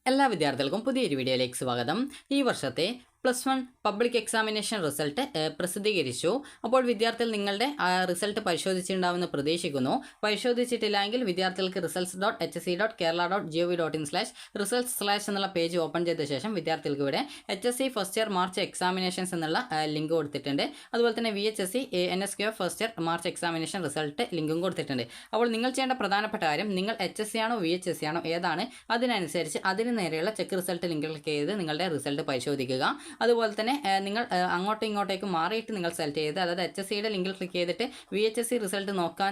എല്ലാ വിദ്യാർത്ഥികൾക്കും പുതിയൊരു വീഡിയോയിലേക്ക് സ്വാഗതം. ഈ വർഷത്തെ +1 പബ്ലിക് എക്സാമിനേഷൻ റിസൾട്ട് പ്രസിദ്ധീകരിച്ചു. അപ്പോൾ വിദ്യാർത്ഥികൾ നിങ്ങളുടെ റിസൾട്ട് പരിശോധിച്ചിട്ടുണ്ടാവുമെന്ന് പ്രതീക്ഷിക്കുന്നു. പരിശോധിച്ചിട്ടില്ലെങ്കിൽ വിദ്യാർത്ഥികൾക്ക് results.hsc.kerala.gov.in/results/ എന്നുള്ള പേജ് ഓപ്പൺ ചെയ്ത ശേഷം വിദ്യാർത്ഥികൾക്ക് ഇവിടെ HSC first year March examinations എന്നുള്ള ലിങ്ക് കൊടുത്തിട്ടുണ്ട്. അതുപോലെ തന്നെ VHSC NSQF first year March examination result ലിങ്കും കൊടുത്തിട്ടുണ്ട്. അപ്പോൾ നിങ്ങൾ ചെയ്യേണ്ട പ്രധാനപ്പെട്ട കാര്യം, നിങ്ങൾ HSC ആണോ VHSC ആണോ ഏതാണ്, അതിനനുസരിച്ച് അതിന് നേരെയുള്ള ചെക്ക് റിസൾട്ട് ലിങ്ക് ക്ലിക്ക് ചെയ്ത് നിങ്ങളുടെ റിസൾട്ട് പരിശോധിക്കുക. അതുപോലെ തന്നെ നിങ്ങൾ അങ്ങോട്ടും ഇങ്ങോട്ടേക്ക് മാറിയിട്ട് നിങ്ങൾ സെലക്ട് ചെയ്ത്, അതായത് HSCയുടെ ലിങ്കിൽ ക്ലിക്ക് ചെയ്തിട്ട് VHSC റിസൾട്ട് നോക്കാൻ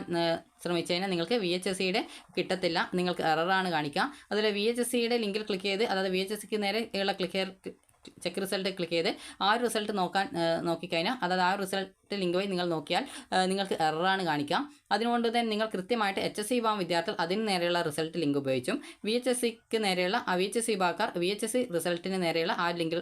ശ്രമിച്ചു കഴിഞ്ഞാൽ നിങ്ങൾക്ക് VHSCയുടെ കിട്ടത്തില്ല, നിങ്ങൾക്ക് എററാണ് കാണിക്കുക. അതുപോലെ VHSCയുടെ ലിങ്കിൽ ക്ലിക്ക് ചെയ്ത്, അതായത് VHSCക്ക് നേരെയുള്ള ചെക്ക് റിസൾട്ട് ക്ലിക്ക് ചെയ്ത് ആ ഒരു റിസൾട്ട് നോക്കിക്കഴിഞ്ഞാൽ, അതായത് ആ ഒരു റിസൾട്ട് ലിങ്ക് വഴി നിങ്ങൾ നോക്കിയാൽ നിങ്ങൾക്ക് എററാണ് കാണിക്കാം. അതുകൊണ്ട് തന്നെ നിങ്ങൾ കൃത്യമായിട്ട് HSC വിഭാഗം വിദ്യാർത്ഥികൾ അതിന് നേരെയുള്ള റിസൾട്ട് ലിങ്ക് ഉപയോഗിച്ചും VHSCക്ക് നേരെയുള്ള VHSC വിഭാഗക്കാർ VHSC റിസൾട്ടിന് നേരെയുള്ള ആ ലിങ്കിൽ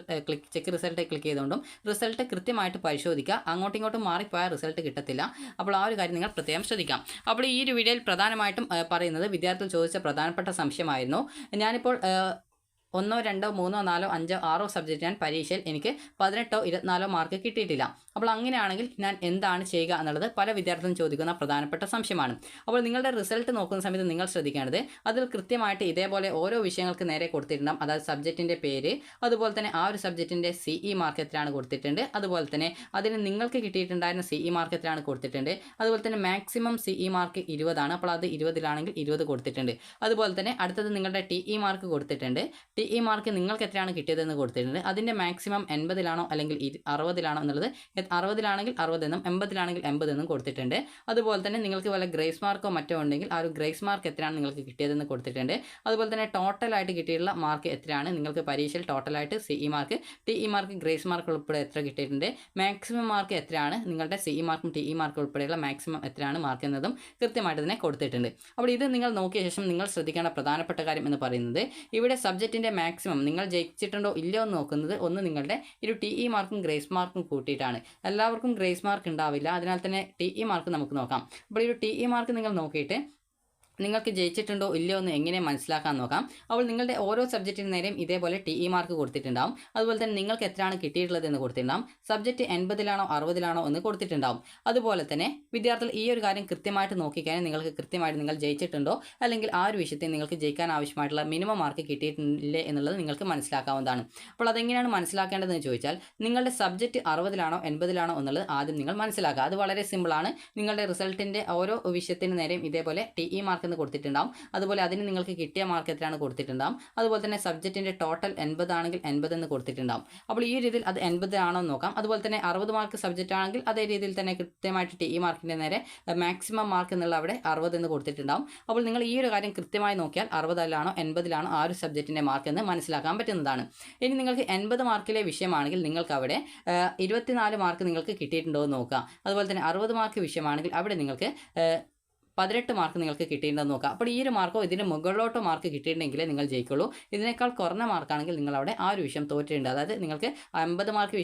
ചെക്ക് റിസൾട്ട് ക്ലിക്ക് ചെയ്തുകൊണ്ടും റിസൾട്ട് കൃത്യമായിട്ട് പരിശോധിക്കുക. അങ്ങോട്ടും ഇങ്ങോട്ടും മാറിപ്പോയാൽ റിസൾട്ട് കിട്ടത്തില്ല. അപ്പോൾ ആ ഒരു കാര്യം നിങ്ങൾ പ്രത്യേകം ശ്രദ്ധിക്കാം. അപ്പോൾ ഈ ഒരു വീഡിയോയിൽ പ്രധാനമായിട്ടും പറയുന്നത് വിദ്യാർത്ഥികൾ ചോദിച്ച പ്രധാനപ്പെട്ട സംശയമായിരുന്നു. ഞാനിപ്പോൾ 1, 2, 3, 4, 5, 6 സബ്ജക്റ്റ് ഞാൻ പരീക്ഷയിൽ എനിക്ക് 18, 24 മാർക്ക് കിട്ടിയിട്ടില്ല. അപ്പോൾ അങ്ങനെയാണെങ്കിൽ ഞാൻ എന്താണ് ചെയ്യുക എന്നുള്ളത് പല വിദ്യാർത്ഥികളും ചോദിക്കുന്ന പ്രധാനപ്പെട്ട സംശയമാണ്. അപ്പോൾ നിങ്ങളുടെ റിസൾട്ട് നോക്കുന്ന സമയത്ത് നിങ്ങൾ ശ്രദ്ധിക്കേണ്ടത്, അതിൽ കൃത്യമായിട്ട് ഇതേപോലെ ഓരോ വിഷയങ്ങൾക്ക് നേരെ കൊടുത്തിട്ടുണ്ടാകും. അതായത് സബ്ജക്റ്റിൻ്റെ പേര്, അതുപോലെ തന്നെ ആ ഒരു സബ്ജക്റ്റിൻ്റെ CE മാർക്ക് എത്രയാണ് കൊടുത്തിട്ടുണ്ട്, അതുപോലെ തന്നെ അതിന് നിങ്ങൾക്ക് കിട്ടിയിട്ടുണ്ടായിരുന്ന CE മാർക്ക് എത്രയാണ് കൊടുത്തിട്ടുണ്ട്, അതുപോലെ തന്നെ മാക്സിമം CE മാർക്ക് 20 ആണ്. അപ്പോൾ അത് 20-ലാണെങ്കിൽ 20 കൊടുത്തിട്ടുണ്ട്. അതുപോലെ തന്നെ അടുത്തത് നിങ്ങളുടെ TE മാർക്ക് കൊടുത്തിട്ടുണ്ട്. TE മാർക്ക് നിങ്ങൾക്ക് എത്രയാണ് കിട്ടിയതെന്ന് കൊടുത്തിട്ടുണ്ട്. അതിൻ്റെ മാക്സിമം 80-ലാണോ അല്ലെങ്കിൽ 60-ലാണോ എന്നുള്ളത്, 60-ലാണെങ്കിൽ 60 എന്നും 80-ലാണെങ്കിൽ 80 എന്നും കൊടുത്തിട്ടുണ്ട്. അതുപോലെ തന്നെ നിങ്ങൾക്ക് വല്ല ഗ്രേസ് മാർക്കോ മറ്റോ ഉണ്ടെങ്കിൽ ആ ഒരു ഗ്രേസ് മാർക്ക് എത്രയാണ് നിങ്ങൾക്ക് കിട്ടിയതെന്ന് കൊടുത്തിട്ടുണ്ട്. അതുപോലെ തന്നെ ടോട്ടലായിട്ട് കിട്ടിയിട്ടുള്ള മാർക്ക് എത്രയാണ് നിങ്ങൾക്ക് പരീക്ഷയിൽ ടോട്ടലായിട്ട് CE mark, TE mark, grace mark ഉൾപ്പെടെ എത്ര കിട്ടിയിട്ടുണ്ട്, മാക്സിമം മാർക്ക് എത്രയാണ് നിങ്ങളുടെ CE മാർക്കും TE മാർക്ക് ഉൾപ്പെടെയുള്ള മാക്സിമം എത്രയാണ് മാർക്ക് എന്നതും കൃത്യമായിട്ട് തന്നെ കൊടുത്തിട്ടുണ്ട്. അപ്പോൾ ഇത് നിങ്ങൾ നോക്കിയ ശേഷം നിങ്ങൾ ശ്രദ്ധിക്കേണ്ട പ്രധാനപ്പെട്ട കാര്യം എന്ന് പറയുന്നത്, ഇവിടെ സബ്ജക്റ്റിൻ്റെ മാക്സിമം നിങ്ങൾ ജയിച്ചിട്ടുണ്ടോ ഇല്ലയോ എന്ന് നോക്കുന്നത് ഒന്ന് നിങ്ങളുടെ ഒരു TE മാർക്കും ഗ്രേസ് മാർക്കും കൂട്ടിയിട്ടാണ്. എല്ലാവർക്കും ഗ്രേസ് മാർക്ക് ഉണ്ടാവില്ല, അതിനാൽ തന്നെ TE മാർക്ക് നമുക്ക് നോക്കാം. അപ്പോൾ ഈ ഒരു TE മാർക്ക് നിങ്ങൾ നോക്കിയിട്ട് നിങ്ങൾക്ക് ജയിച്ചിട്ടുണ്ടോ ഇല്ലയോ എന്ന് എങ്ങനെ മനസ്സിലാക്കാൻ നോക്കാം. അപ്പോൾ നിങ്ങളുടെ ഓരോ സബ്ജക്റ്റിന് നേരെയും ഇതേപോലെ TE മാർക്ക് കൊടുത്തിട്ടുണ്ടാവും. അതുപോലെ തന്നെ നിങ്ങൾക്ക് എത്രയാണ് കിട്ടിയിട്ടുള്ളത് എന്ന് കൊടുത്തിട്ടുണ്ടാവും. സബ്ജക്റ്റ് 80-ലാണോ 60-ലാണോ എന്ന് കൊടുത്തിട്ടുണ്ടാവും. അതുപോലെ തന്നെ വിദ്യാർത്ഥികൾ ഈ ഒരു കാര്യം കൃത്യമായിട്ട് നോക്കിക്കഴിഞ്ഞാൽ നിങ്ങൾക്ക് കൃത്യമായിട്ട് നിങ്ങൾ ജയിച്ചിട്ടുണ്ടോ അല്ലെങ്കിൽ ആ ഒരു വിഷയത്തിൽ നിങ്ങൾക്ക് ജയിക്കാൻ ആവശ്യമായിട്ടുള്ള മിനിമം മാർക്ക് കിട്ടിയിട്ടില്ലേ എന്നുള്ളത് നിങ്ങൾക്ക് മനസ്സിലാക്കാവുന്നതാണ്. അപ്പോൾ അതെങ്ങനെയാണ് മനസ്സിലാക്കേണ്ടതെന്ന് ചോദിച്ചാൽ, നിങ്ങളുടെ സബ്ജക്റ്റ് 60-ലാണോ 80-ലാണോ എന്നുള്ളത് ആദ്യം നിങ്ങൾ മനസ്സിലാക്കുക. അത് വളരെ സിമ്പിളാണ്. നിങ്ങളുടെ റിസൾട്ടിൻ്റെ ഓരോ വിഷയത്തിന് നേരെയും ഇതേപോലെ TE മാർക്ക് എന്ന് കൊടുത്തിട്ടുണ്ടാവും. അതുപോലെ അതിന് നിങ്ങൾക്ക് കിട്ടിയ മാർക്ക് എത്രയാണ് കൊടുത്തിട്ടുണ്ടാവും. അതുപോലെ തന്നെ സബ്ജക്റ്റിൻ്റെ ടോട്ടൽ 80 ആണെങ്കിൽ 80 എന്ന് കൊടുത്തിട്ടുണ്ടാവും. അപ്പോൾ ഈ രീതിയിൽ അത് 80 ആണോ എന്ന് നോക്കാം. അതുപോലെ തന്നെ 60 മാർക്ക് സബ്ജക്റ്റ് ആണെങ്കിൽ അതേ രീതിയിൽ തന്നെ കൃത്യമായിട്ട് TE മാർക്കിൻ്റെ നേരെ മാക്സിമം മാർക്ക് എന്നുള്ള അവിടെ 60 എന്ന് കൊടുത്തിട്ടുണ്ടാവും. അപ്പോൾ നിങ്ങൾ ഈ ഒരു കാര്യം കൃത്യമായി നോക്കിയാൽ 60-ലാണോ 80-ലാണോ ആ ഒരു സബ്ജക്റ്റിൻ്റെ മാർക്ക് എന്ന് മനസ്സിലാക്കാൻ പറ്റുന്നതാണ്. ഇനി നിങ്ങൾക്ക് 80 മാർക്കിലെ വിഷയമാണെങ്കിൽ നിങ്ങൾക്ക് അവിടെ 24 മാർക്ക് നിങ്ങൾക്ക് കിട്ടിയിട്ടുണ്ടോ എന്ന് നോക്കുക. അതുപോലെ തന്നെ 60 മാർക്ക് വിഷയമാണെങ്കിൽ അവിടെ നിങ്ങൾക്ക് 18 മാർക്ക് നിങ്ങൾക്ക് കിട്ടിയിട്ടുണ്ടെന്ന് നോക്കുക. അപ്പോൾ ഈ ഒരു മാർക്കോ ഇതിന് മുകളിലോട്ടോ മാർക്ക് കിട്ടിയിട്ടുണ്ടെങ്കിലേ നിങ്ങൾ ജയിക്കുള്ളൂ. ഇതിനേക്കാൾ കുറഞ്ഞ മാർക്കാണെങ്കിൽ നിങ്ങളവിടെ ആ ഒരു വിഷയം തോറ്റിട്ടുണ്ട്. അതായത് നിങ്ങൾക്ക് 80 മാർക്ക്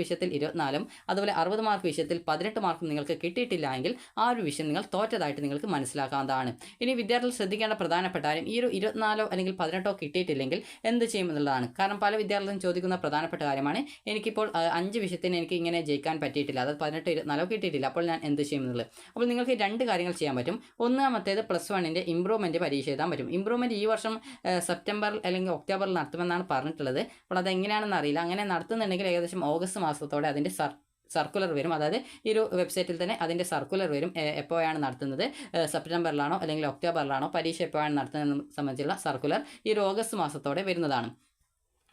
വിഷയത്തിൽ 24-ഉം അതുപോലെ 60 മാർക്ക് വിഷയത്തിൽ 18 മാർക്കും നിങ്ങൾക്ക് കിട്ടിയിട്ടില്ല എങ്കിൽ ആ ഒരു വിഷയം നിങ്ങൾ തോറ്റതായിട്ട് നിങ്ങൾക്ക് മനസ്സിലാക്കാവുന്നതാണ്. ഇനി വിദ്യാർത്ഥികൾ ശ്രദ്ധിക്കേണ്ട പ്രധാനപ്പെട്ട കാര്യം, ഈ ഒരു 24 അല്ലെങ്കിൽ 18 കിട്ടിയിട്ടില്ലെങ്കിൽ എന്ത് ചെയ്യുമെന്നുള്ളതാണ്. കാരണം പല വിദ്യാർത്ഥികളും ചോദിക്കുന്ന പ്രധാനപ്പെട്ട കാര്യമാണ്, എനിക്കിപ്പോൾ 5 വിഷയത്തിന് എനിക്ക് ഇങ്ങനെ ജയിക്കാൻ പറ്റിയിട്ടില്ല, അതായത് 18, 24 കിട്ടിയിട്ടില്ല, അപ്പോൾ ഞാൻ എന്ത് ചെയ്യുമെന്നുള്ളത്. അപ്പോൾ നിങ്ങൾക്ക് 2 കാര്യങ്ങൾ ചെയ്യാൻ പറ്റും. ഒന്നാമത്തേത് +1ൻ്റെ ഇംപ്രൂവ്മെൻറ്റ് പരീക്ഷ എഴുതാൻ പറ്റും. ഇംപ്രൂവ്മെൻറ്റ് ഈ വർഷം സെപ്റ്റംബറിൽ അല്ലെങ്കിൽ ഒക്ടോബറിൽ നടത്തുമെന്നാണ് പറഞ്ഞിട്ടുള്ളത്. അപ്പോൾ അതെങ്ങനെയാണെന്ന് അറിയില്ല. അങ്ങനെ നടത്തുന്നുണ്ടെങ്കിൽ ഏകദേശം ഓഗസ്റ്റ് മാസത്തോടെ അതിൻ്റെ സർക്കുലർ വരും. അതായത് ഈ ഒരു വെബ്സൈറ്റിൽ തന്നെ അതിൻ്റെ സർക്കുലർ വരും. എപ്പോഴാണ് നടത്തുന്നത്, സെപ്റ്റംബറിലാണോ അല്ലെങ്കിൽ ഒക്ടോബറിലാണോ പരീക്ഷ എപ്പോഴാണ് നടത്തുന്നതെന്ന് സംബന്ധിച്ചുള്ള സർക്കുലർ ഈ ഒരു ഓഗസ്റ്റ് മാസത്തോടെ വരുന്നതാണ്.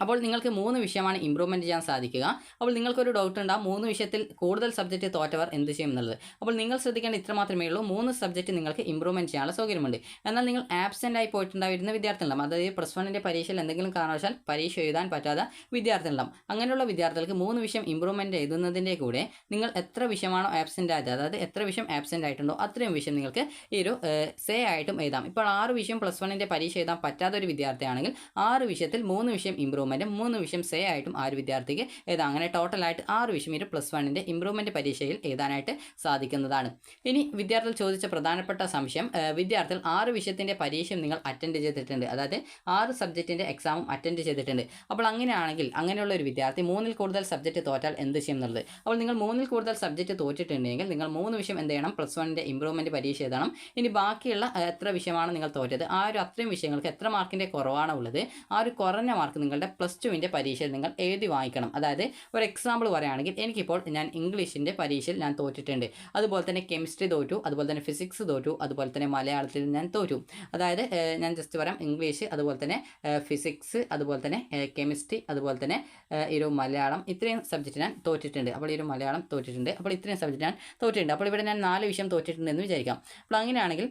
അപ്പോൾ നിങ്ങൾക്ക് 3 വിഷയമാണ് ഇമ്പ്രൂവ്മെൻറ്റ് ചെയ്യാൻ സാധിക്കുക. അപ്പോൾ നിങ്ങൾക്കൊരു ഡൗട്ട് ഉണ്ടാകും, 3 വിഷയത്തിൽ കൂടുതൽ സബ്ജക്റ്റ് തോറ്റവർ എന്ത് ചെയ്യും എന്നുള്ളത്. അപ്പോൾ നിങ്ങൾ ശ്രദ്ധിക്കേണ്ട ഇത്ര മാത്രമേ ഉള്ളൂ, 3 സബ്ജക്റ്റ് നിങ്ങൾക്ക് ഇമ്പ്രൂവ്മെൻറ്റ് ചെയ്യാനുള്ള സൗകര്യമുണ്ട്. എന്നാൽ നിങ്ങൾ ആബ്സെൻ്റ് ആയി പോയിട്ടുണ്ടായിരുന്ന വിദ്യാർത്ഥികളുണ്ടാകും. അതായത് +1ൻ്റെ പരീക്ഷയിൽ എന്തെങ്കിലും കാരണവശാൽ പരീക്ഷ എഴുതാൻ പറ്റാത്ത വിദ്യാർത്ഥികളുണ്ടാകും. അങ്ങനെയുള്ള വിദ്യാർത്ഥികൾക്ക് 3 വിഷയം ഇമ്പ്രൂവ്മെൻറ്റ് എഴുതുന്നതിൻ്റെ കൂടെ നിങ്ങൾ എത്ര വിഷയമാണോ ആബ്സെൻ്റ് ആയത്, അതായത് എത്ര വിഷയം ആബ്സെൻ്റ് ആയിട്ടുണ്ടോ അത്രയും വിഷയം നിങ്ങൾക്ക് ഈ ഒരു സേ ആയിട്ടും എഴുതാം. ഇപ്പോൾ 6 വിഷയം +1ൻ്റെ പരീക്ഷ എഴുതാൻ പറ്റാത്ത ഒരു വിദ്യാർത്ഥിയാണെങ്കിൽ 6 വിഷയത്തിൽ 3 വിഷയം ഇമ്പ്രൂവ്മെൻറ്റ് ഇമ്പ്രൂവ്മെൻറ്റും 3 വിഷയം സേ ആയിട്ടും ആ ഒരു വിദ്യാർത്ഥിക്ക് എഴുതാം. അങ്ങനെ ടോട്ടലായിട്ട് 6 വിഷയം ഈ +1ൻ്റെ ഇമ്പ്രൂവ്മെൻറ്റ് പരീക്ഷയിൽ എഴുതാനായിട്ട് സാധിക്കുന്നതാണ്. ഇനി വിദ്യാർത്ഥികൾ ചോദിച്ച പ്രധാനപ്പെട്ട സംശയം, വിദ്യാർത്ഥികൾ 6 വിഷയത്തിൻ്റെ പരീക്ഷയും നിങ്ങൾ അറ്റൻഡ് ചെയ്തിട്ടുണ്ട്, അതായത് 6 സബ്ജക്റ്റിൻ്റെ എക്സാമും അറ്റൻഡ് ചെയ്തിട്ടുണ്ട്. അപ്പോൾ അങ്ങനെയാണെങ്കിൽ അങ്ങനെയുള്ള ഒരു വിദ്യാർത്ഥി 3-ൽ കൂടുതൽ സബ്ജക്റ്റ് തോറ്റാൽ എന്ത് ചെയ്യും എന്നുള്ളത്. അപ്പോൾ നിങ്ങൾ 3-ൽ കൂടുതൽ സബ്ജക്റ്റ് തോറ്റിട്ടുണ്ടെങ്കിൽ നിങ്ങൾ 3 വിഷയം എന്ത് ചെയ്യണം, +1ൻ്റെ ഇമ്പ്രൂവ്മെൻറ്റ് പരീക്ഷ എഴുതണം. ഇനി ബാക്കിയുള്ള എത്ര വിഷയമാണ് നിങ്ങൾ തോറ്റത്, ആ ഒരു അത്രയും വിഷയങ്ങൾക്ക് എത്ര മാർക്കിൻ്റെ കുറവാണ് ഉള്ളത്, ആ ഒരു കുറഞ്ഞ മാർക്ക് നിങ്ങളുടെ +2ൻ്റെ പരീക്ഷയിൽ നിങ്ങൾ എഴുതി വാങ്ങിക്കണം. അതായത് ഒരു എക്സാമ്പിൾ പറയുകയാണെങ്കിൽ എനിക്കിപ്പോൾ ഞാൻ ഇംഗ്ലീഷിൻ്റെ പരീക്ഷയിൽ ഞാൻ തോറ്റിട്ടുണ്ട്, അതുപോലെ തന്നെ കെമിസ്ട്രി തോറ്റു, അതുപോലെ തന്നെ ഫിസിക്സ് തോറ്റു, അതുപോലെ തന്നെ മലയാളത്തിൽ ഞാൻ തോറ്റു. അതായത് ഞാൻ ജസ്റ്റ് പറയാം, ഇംഗ്ലീഷ്, അതുപോലെ തന്നെ ഫിസിക്സ്, അതുപോലെ തന്നെ കെമിസ്ട്രി, അതുപോലെ തന്നെ ഈ ഒരു മലയാളം, ഇത്രയും സബ്ജക്റ്റ് ഞാൻ തോറ്റിട്ടുണ്ട്. അപ്പോൾ ഈ ഒരു മലയാളം തോറ്റിട്ടുണ്ട്, അപ്പോൾ ഇത്രയും സബ്ജക്റ്റ് ഞാൻ തോറ്റിട്ടുണ്ട്. അപ്പോൾ ഇവിടെ ഞാൻ 4 വിഷയം തോറ്റിട്ടുണ്ട് എന്ന് വിചാരിക്കാം. അപ്പോൾ അങ്ങനെയാണെങ്കിൽ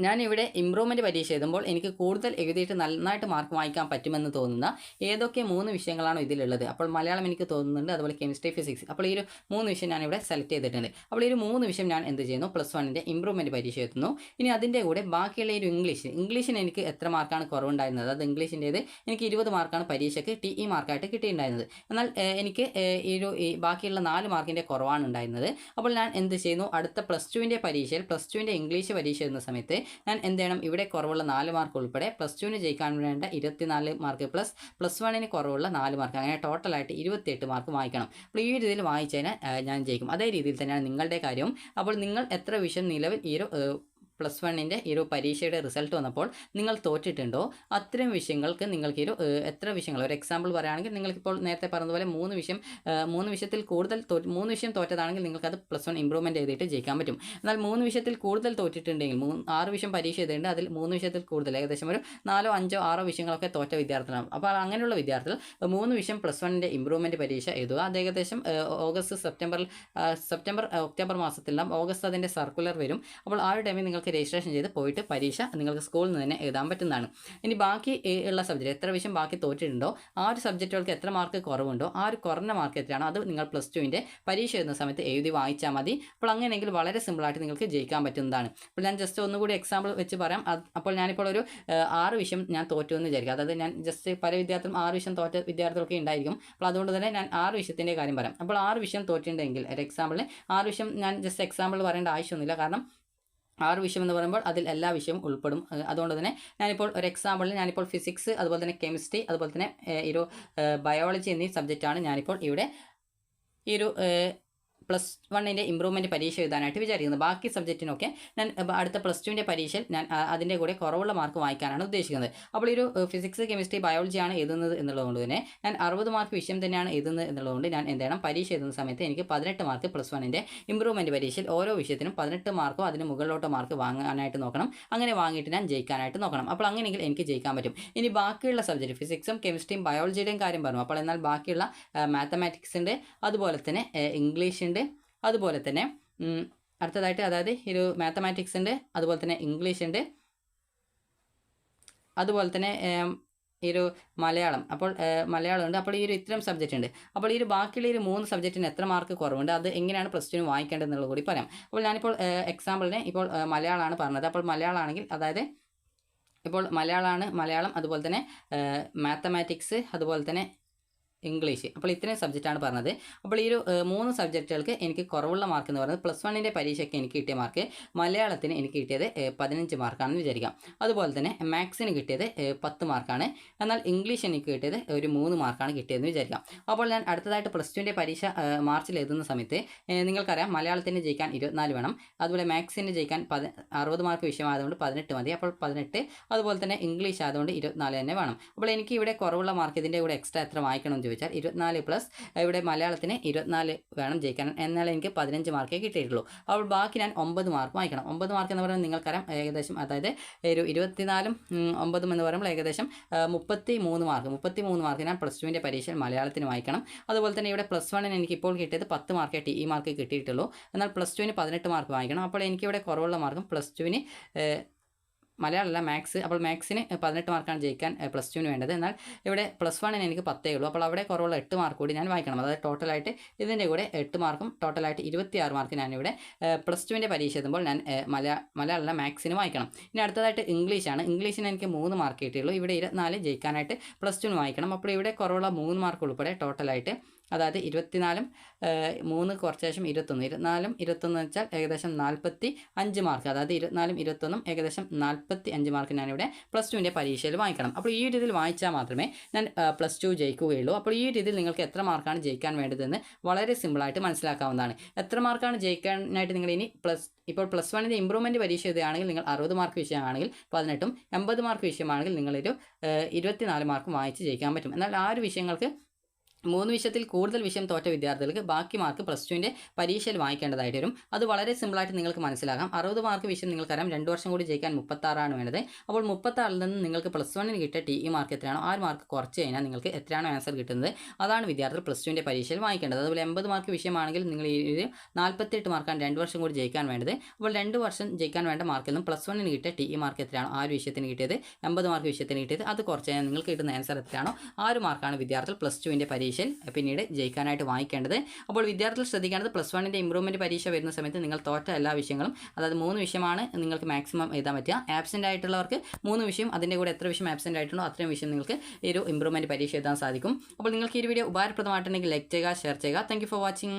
ഞാനിവിടെ ഇമ്പ്രൂവ്മെൻറ്റ് പരീക്ഷ എഴുതുമ്പോൾ എനിക്ക് കൂടുതൽ എഴുതിയിട്ട് നന്നായിട്ട് മാർക്ക് വാങ്ങിക്കാൻ പറ്റുമെന്ന് തോന്നുന്ന ഏതൊക്കെ 3 വിഷയങ്ങളാണോ ഇതിലുള്ളത്. അപ്പോൾ മലയാളം എനിക്ക് തോന്നുന്നുണ്ട്, അതുപോലെ കെമിസ്ട്രി, ഫിസിക്സ്. അപ്പോൾ ഈ ഒരു 3 വിഷയം ഞാനിവിടെ സെലക്ട് ചെയ്തിട്ടുണ്ട്. അപ്പോൾ ഈ ഒരു 3 വിഷയം ഞാൻ എന്ത് ചെയ്യുന്നു, +1ൻ്റെ ഇമ്പ്രൂവ്മെൻറ്റ് പരീക്ഷ എഴുതുന്നു. ഇനി അതിൻ്റെ കൂടെ ബാക്കിയുള്ള ഒരു ഇംഗ്ലീഷിന് എനിക്ക് എത്ര മാർക്കാണ് കുറവുണ്ടായിരുന്നത്, അത് ഇംഗ്ലീഷിൻ്റേത് എനിക്ക് 20 മാർക്കാണ് പരീക്ഷയ്ക്ക് TE മാർക്കായിട്ട് കിട്ടിയിട്ടുണ്ടായിരുന്നത്. എന്നാൽ എനിക്ക് ഈ ബാക്കിയുള്ള 4 മാർക്കിൻ്റെ കുറവാണ് ഉണ്ടായിരുന്നത്. അപ്പോൾ ഞാൻ എന്ത് ചെയ്യുന്നു, അടുത്ത +2ൻ്റെ പരീക്ഷയിൽ +2ൻ്റെ ഇംഗ്ലീഷ് പരീക്ഷ എഴുതുന്ന സമയത്ത് ഞാൻ എന്ത് ചെയ്യണം, ഇവിടെ കുറവുള്ള 4 മാർക്ക് ഉൾപ്പെടെ +2ന് ജയിക്കാൻ വേണ്ട 24 മാർക്ക് പ്ലസ് +1ന് കുറവുള്ള 4 മാർക്ക്, അങ്ങനെ ടോട്ടലായിട്ട് 28 മാർക്ക് വാങ്ങിക്കണം. അപ്പോൾ ഈ രീതിയിൽ വായിച്ചു കഴിഞ്ഞാൽ ഞാൻ ജയിക്കും. അതേ രീതിയിൽ തന്നെയാണ് നിങ്ങളുടെ കാര്യവും. അപ്പോൾ നിങ്ങൾ എത്ര വിഷയം നിലവിൽ ഈ ഒരു +1ൻ്റെ ഈ ഒരു പരീക്ഷയുടെ റിസൾട്ട് വന്നപ്പോൾ നിങ്ങൾ തോറ്റിട്ടുണ്ടോ, അത്തരം വിഷയങ്ങൾക്ക് നിങ്ങൾക്ക് എത്ര വിഷയങ്ങൾ, ഒരു എക്സാമ്പിൾ പറയുകയാണെങ്കിൽ നിങ്ങൾക്കിപ്പോൾ നേരത്തെ പറഞ്ഞതുപോലെ 3 വിഷയത്തിൽ കൂടുതൽ 3 വിഷയം തോറ്റതാണെങ്കിൽ നിങ്ങൾക്കത് +1 ഇമ്പ്രൂവ്മെൻറ്റ് ചെയ്തിട്ട് ജയിക്കാൻ പറ്റും. എന്നാൽ 3 വിഷയത്തിൽ കൂടുതൽ തോറ്റിട്ടുണ്ടെങ്കിൽ 6 വിഷയം പരീക്ഷ എഴുതേണ്ട, അതിൽ 3 വിഷയത്തിൽ കൂടുതൽ ഏകദേശം ഒരു 4, 5, 6 വിഷയങ്ങളൊക്കെ തോറ്റ വിദ്യാർത്ഥികളാണ്. അപ്പോൾ അങ്ങനെയുള്ള വിദ്യാർത്ഥികൾ 3 വിഷയം +1ൻ്റെ ഇമ്പ്രൂവ്മെൻറ്റ് പരീക്ഷ എഴുതുക. അത് ഏകദേശം സെപ്റ്റംബർ ഒക്ടോബർ മാസത്തിലാണ്. ഓഗസ്റ്റ് അതിൻ്റെ സർക്കുലർ വരും. അപ്പോൾ ആ ഒരു ടൈമിൽ നിങ്ങൾക്ക് രജിസ്ട്രേഷൻ ചെയ്ത് പോയിട്ട് പരീക്ഷ നിങ്ങൾക്ക് സ്കൂളിൽ നിന്ന് തന്നെ എഴുതാൻ പറ്റുന്നതാണ്. ഇനി ബാക്കി ഉള്ള സബ്ജക്റ്റ് എത്ര വിഷയം ബാക്കി തോറ്റിട്ടുണ്ടോ, ആ ഒരു സബ്ജക്റ്റുകൾക്ക് എത്ര മാർക്ക് കുറവുണ്ടോ, ആ ഒരു കുറഞ്ഞ മാർക്ക് എത്രയാണോ അത് നിങ്ങൾ +2ൻ്റെ പരീക്ഷ എഴുതുന്ന സമയത്ത് എഴുതി വായിച്ചാൽ മതി. അപ്പോൾ അങ്ങനെയെങ്കിൽ വളരെ സിമ്പിളായിട്ട് നിങ്ങൾക്ക് ജയിക്കാൻ പറ്റുന്നതാണ്. അപ്പോൾ ഞാൻ ജസ്റ്റ് ഒന്നുകൂടി എക്സാമ്പിൾ വെച്ച് പറയാം. അപ്പോൾ ഞാനിപ്പോൾ ഒരു 6 വിഷയം ഞാൻ തോറ്റു എന്ന് വിചാരിക്കുക. അതായത് ഞാൻ ജസ്റ്റ് പല വിദ്യാർത്ഥികളും 6 വിഷയം തോറ്റ വിദ്യാർത്ഥികൾക്ക് ഉണ്ടായിരിക്കും. അപ്പോൾ അതുകൊണ്ട് തന്നെ ഞാൻ 6 വിഷയത്തിൻ്റെ കാര്യം പറയാം. അപ്പോൾ 6 വിഷയം തോറ്റിട്ടുണ്ടെങ്കിൽ ഒരു എക്സാമ്പിളിന് 6 വിഷയം ഞാൻ ജസ്റ്റ് എക്സാമ്പിൾ പറയേണ്ട ആവശ്യമൊന്നുമില്ല, കാരണം 6 വിഷയം എന്ന് പറയുമ്പോൾ അതിൽ എല്ലാ വിഷയവും ഉൾപ്പെടും. അതുകൊണ്ട് തന്നെ ഞാനിപ്പോൾ ഒരു എക്സാമ്പിളിൽ ഞാനിപ്പോൾ ഫിസിക്സ്, അതുപോലെ തന്നെ കെമിസ്ട്രി, അതുപോലെ തന്നെ ഈ ഒരു ബയോളജി എന്നീ സബ്ജക്റ്റാണ് ഞാനിപ്പോൾ ഇവിടെ ഈ ഒരു +1ൻ്റെ ഇമ്പ്രൂവ്മെൻറ്റ് പരീക്ഷ എഴുതാനായിട്ട് വിചാരിക്കുന്നത്. ബാക്കി സബ്ജക്റ്റിനൊക്കെ ഞാൻ അടുത്ത +2ൻ്റെ പരീക്ഷയിൽ ഞാൻ അതിൻ്റെ കൂടെ കുറവുള്ള മാർക്ക് വാങ്ങിക്കാനാണ് ഉദ്ദേശിക്കുന്നത്. അപ്പോൾ ഈ ഒരു ഫിസിക്സ്, കെമിസ്ട്രി, ബയോളജിയാണ് എഴുതുന്നത് എന്നുള്ളതുകൊണ്ട് തന്നെ ഞാൻ 60 മാർക്ക് വിഷയം തന്നെയാണ് എഴുതുന്നത് എന്നുള്ളതുകൊണ്ട് ഞാൻ എന്ത് ചെയ്യണം, പരീക്ഷ എഴുതുന്ന സമയത്ത് എനിക്ക് 18 മാർക്ക് +1ൻ്റെ ഇമ്പ്രൂവ്മെൻറ്റ് പരീക്ഷയിൽ ഓരോ വിഷയത്തിനും 18 മാർക്കോ അതിന് മുകളിലോട്ടോ മാർക്ക് വാങ്ങാനായിട്ട് നോക്കണം. അങ്ങനെ വാങ്ങിയിട്ട് ഞാൻ ജയിക്കാനായിട്ട് നോക്കണം. അപ്പോൾ അങ്ങനെയെങ്കിൽ എനിക്ക് ജയിക്കാൻ പറ്റും. ഇനി ബാക്കിയുള്ള സബ്ജക്റ്റ് ഫിസിക്സും കെമിസ്ട്രിയും ബയോളജിയുടെയും കാര്യം പറഞ്ഞു. അപ്പോൾ എന്നാൽ ബാക്കിയുള്ള മാത്തമാറ്റിക്സ് ഉണ്ട്, അതുപോലെ തന്നെ ഇംഗ്ലീഷ് ഉണ്ട്, അതുപോലെ തന്നെ അടുത്തതായിട്ട് അതായത് ഒരു മാത്തമാറ്റിക്സ് ഉണ്ട്, അതുപോലെ തന്നെ ഇംഗ്ലീഷ് ഉണ്ട്, അതുപോലെ തന്നെ ഈ ഒരു മലയാളം. അപ്പോൾ മലയാളം ഉണ്ട്. അപ്പോൾ ഈ ഒരു ഇത്തരം സബ്ജക്റ്റ് ഉണ്ട്. അപ്പോൾ ഈ ഒരു ബാക്കിയുള്ള ഈ 3 സബ്ജക്റ്റിന് എത്ര മാർക്ക് കുറവുണ്ട്, അത് എങ്ങനെയാണ് +2ന് വായിക്കേണ്ടത് എന്നുള്ളത് കൂടി പറയാം. അപ്പോൾ ഞാനിപ്പോൾ എക്സാമ്പിളിന് ഇപ്പോൾ മലയാളമാണ് പറഞ്ഞത്. അപ്പോൾ മലയാളം ആണെങ്കിൽ അതായത് ഇപ്പോൾ മലയാളം, അതുപോലെ തന്നെ മാത്തമാറ്റിക്സ്, അതുപോലെ തന്നെ ഇംഗ്ലീഷ്. അപ്പോൾ ഇത്രയും സബ്ജക്റ്റാണ് പറഞ്ഞത്. അപ്പോൾ ഈ ഒരു 3 സബ്ജക്റ്റുകൾക്ക് എനിക്ക് കുറവുള്ള മാർക്ക് എന്ന് പറയുന്നത് +1ൻ്റെ പരീക്ഷയ്ക്ക് എനിക്ക് കിട്ടിയ മാർക്ക് മലയാളത്തിന് എനിക്ക് കിട്ടിയത് 15 മാർക്കാണെന്ന് വിചാരിക്കാം. അതുപോലെ തന്നെ മാത്സിന് കിട്ടിയത് 10 മാർക്കാണ്. എന്നാൽ ഇംഗ്ലീഷ് എനിക്ക് കിട്ടിയത് ഒരു 3 മാർക്കാണ് കിട്ടിയതെന്ന് വിചാരിക്കാം. അപ്പോൾ ഞാൻ അടുത്തതായിട്ട് +2ൻ്റെ പരീക്ഷ മാർച്ചിൽ എഴുതുന്ന സമയത്ത് നിങ്ങൾക്കറിയാം മലയാളത്തിന് ജയിക്കാൻ 24 വേണം, അതുപോലെ മാത്സിന് ജയിക്കാൻ 60 മാർക്ക് വിഷയമായതുകൊണ്ട് 18 മതി. അപ്പോൾ 18, അതുപോലെ തന്നെ ഇംഗ്ലീഷ് ആയതുകൊണ്ട് 24 തന്നെ വേണം. അപ്പോൾ എനിക്ക് ഇവിടെ കുറവുള്ള മാർക്ക് ഇതിൻ്റെ കൂടെ എക്സ്ട്രാ എത്ര വായിക്കണം എന്ന് ചോദിച്ചാൽ 24 പ്ലസ് ഇവിടെ മലയാളത്തിന് 24 വേണം ജയിക്കാൻ, എന്നാൽ എനിക്ക് 15 മാർക്കേ കിട്ടിയിട്ടുള്ളൂ. അപ്പോൾ ബാക്കി ഞാൻ 9 മാർക്ക് വായിക്കണം. 9 മാർക്ക് എന്ന് പറയുന്നത് നിങ്ങൾക്കറിയാം ഏകദേശം, അതായത് ഒരു 24ഉം 9ഉം എന്ന് പറയുമ്പോൾ ഏകദേശം 33 മാർക്ക് ഞാൻ +2ൻ്റെ പരീക്ഷയിൽ മലയാളത്തിന് വായിക്കണം. അതുപോലെ തന്നെ ഇവിടെ +1ന് എനിക്ക് ഇപ്പോൾ കിട്ടിയത് 10 മാർക്കേ TE മാർക്ക് കിട്ടിയിട്ടുള്ളൂ, എന്നാൽ +2ന് 18 മാർക്ക് വായിക്കണം. അപ്പോൾ എനിക്കിവിടെ കുറവുള്ള മാർക്കും +2ന് മലയാളമല്ല മാത്സ്. അപ്പോൾ മാത്സിന് 18 മാർക്കാണ് ജയിക്കാൻ പ്ലസ് ടുവിന് വേണ്ടത്. എന്നാൽ ഇവിടെ പ്ലസ് വണ്ണിന് എനിക്ക് 10 ഉള്ളൂ. അപ്പോൾ അവിടെ കുറവുള്ള 8 മാർക്ക് കൂടി ഞാൻ വായിക്കണം. അതായത് ടോട്ടലായിട്ട് ഇതിൻ്റെ കൂടെ 8 മാർക്കും ടോട്ടലായിട്ട് 26 മാർക്ക് ഞാനിവിടെ പ്ലസ് ടുവിൻ്റെ പരീക്ഷ എഴുതുമ്പോൾ ഞാൻ മലയാളമല്ല മാത്സിന് വായിക്കണം. ഇനി അടുത്തതായിട്ട് ഇംഗ്ലീഷാണ്. ഇംഗ്ലീഷിന് എനിക്ക് 3 മാർക്ക് കിട്ടിയുള്ളൂ. ഇവിടെ 24 ജയിക്കാനായിട്ട് പ്ലസ് ടുവിന് വായിക്കണം. അപ്പോൾ ഇവിടെ കുറവുള്ള 3 മാർക്ക് ഉൾപ്പെടെ ടോട്ടലായിട്ട്, അതായത് 24ഉം 3 കുറച്ച ശേഷം 21, 24ഉം 21 വെച്ചാൽ ഏകദേശം 45 മാർക്ക്. അതായത് 24ഉം 21ഉം ഏകദേശം 45 മാർക്ക് ഞാനിവിടെ പ്ലസ് ടുവിൻ്റെ പരീക്ഷയിൽ വായിക്കണം. അപ്പോൾ ഈ രീതിയിൽ വായിച്ചാൽ മാത്രമേ ഞാൻ പ്ലസ് ടു ജയിക്കുകയുള്ളൂ. അപ്പോൾ ഈ രീതിയിൽ നിങ്ങൾക്ക് എത്ര മാർക്കാണ് ജയിക്കാൻ വേണ്ടതെന്ന് വളരെ സിമ്പിളായിട്ട് മനസ്സിലാക്കാവുന്നതാണ്. എത്ര മാർക്കാണ് ജയിക്കാനായിട്ട് നിങ്ങൾ ഇനി ഇപ്പോൾ പ്ലസ് വണ്ണിൻ്റെ ഇമ്പ്രൂവ്മെൻറ്റ് പരീക്ഷ എഴുതുകയാണെങ്കിൽ നിങ്ങൾ 60 മാർക്ക് വിഷയമാണെങ്കിൽ 18ഉം, 80 മാർക്ക് വിഷയമാണെങ്കിൽ നിങ്ങളൊരു 24 മാർക്കും വായിച്ച് ജയിക്കാൻ പറ്റും. എന്നാൽ ആ ഒരു വിഷയങ്ങൾക്ക് 3 വിഷയത്തിൽ കൂടുതൽ വിഷയം തോറ്റ വിദ്യാർത്ഥികൾക്ക് ബാക്കി മാർക്ക് പ്ലസ് ടുവിൻ്റെ പരീക്ഷയിൽ വായിക്കേണ്ടതായിട്ട് വരും. അത് വളരെ സിമ്പിളായിട്ട് നിങ്ങൾക്ക് മനസ്സിലാക്കാം. 60 മാർക്ക് വിഷയം നിങ്ങൾക്കറിയാം 2 വർഷം കൂടി ജയിക്കാൻ 36 വേണ്ടത്. അപ്പോൾ 36-ൽ നിന്ന് നിങ്ങൾക്ക് പ്ലസ് വണ്ണിന് കിട്ടിയ TE മാർക്ക് എത്രയാണോ ആ മാർക്ക് കുറച്ച് കഴിഞ്ഞാൽ നിങ്ങൾക്ക് എത്രയാണോ ആൻസർ കിട്ടുന്നത് അതാണ് വിദ്യാർത്ഥികൾ പ്ലസ് ടുവിൻ്റെ പരീക്ഷയിൽ വായിക്കേണ്ടത്. അതുപോലെ 80 മാർക്ക് വിഷയമാണെങ്കിൽ നിങ്ങൾ ഈ 48 മാർക്കാണ് 2 വർഷം കൂടി ജയിക്കാൻ വേണ്ടത്. അപ്പോൾ 2 വർഷം ജയിക്കാൻ വേണ്ട മാർക്കിൽ നിന്നും പ്ലസ് വണ്ണിന് കിട്ടിയ TE മാർക്ക് എത്രയാണോ ആ ഒരു വിഷയത്തിന് കിട്ടിയത്, 80 മാർക്ക് വിഷയത്തിന് കിട്ടിയത്, അത് കുറച്ച് കഴിഞ്ഞാൽ നിങ്ങൾക്ക് കിട്ടുന്ന ആൻസർ എത്രയാണോ ആ ഒരു മാർക്കാണ് വിദ്യാർത്ഥികൾ പ്ലസ് ടുവിൻ്റെ പരീക്ഷ പിന്നീട് ജയിക്കാനായിട്ട് വായിക്കേണ്ടത്. അപ്പോൾ വിദ്യാർത്ഥികൾ ശ്രദ്ധിക്കേണ്ടത് പ്ലസ് വണ്ണിൻ്റെ ഇമ്പ്രൂവ്മെൻറ്റ് പരീക്ഷ വരുന്ന സമയത്ത് നിങ്ങൾ തോറ്റ എല്ലാ വിഷയങ്ങളും, അതായത് 3 വിഷയമാണ് നിങ്ങൾക്ക് മാക്സിമം എഴുതാൻ പറ്റുക. ആബ്സെൻ്റ് ആയിട്ടുള്ളവർക്ക് 3 വിഷയം, അതിൻ്റെ കൂടെ എത്ര വിഷയം ആബ്സെൻ്റ് ആയിട്ടുണ്ടോ അത്രയും വിഷയം നിങ്ങൾക്ക് ഈ ഒരു ഇമ്പ്രൂവ്മെൻറ്റ് പരീക്ഷ എഴുതാൻ സാധിക്കും. അപ്പോൾ നിങ്ങൾക്ക് ഈ വീഡിയോ ഉപകാരപ്രദമായിട്ടുണ്ടെങ്കിൽ ലൈക്ക് ചെയ്യുക, ഷെയർ ചെയ്യുക. Thank you for watching.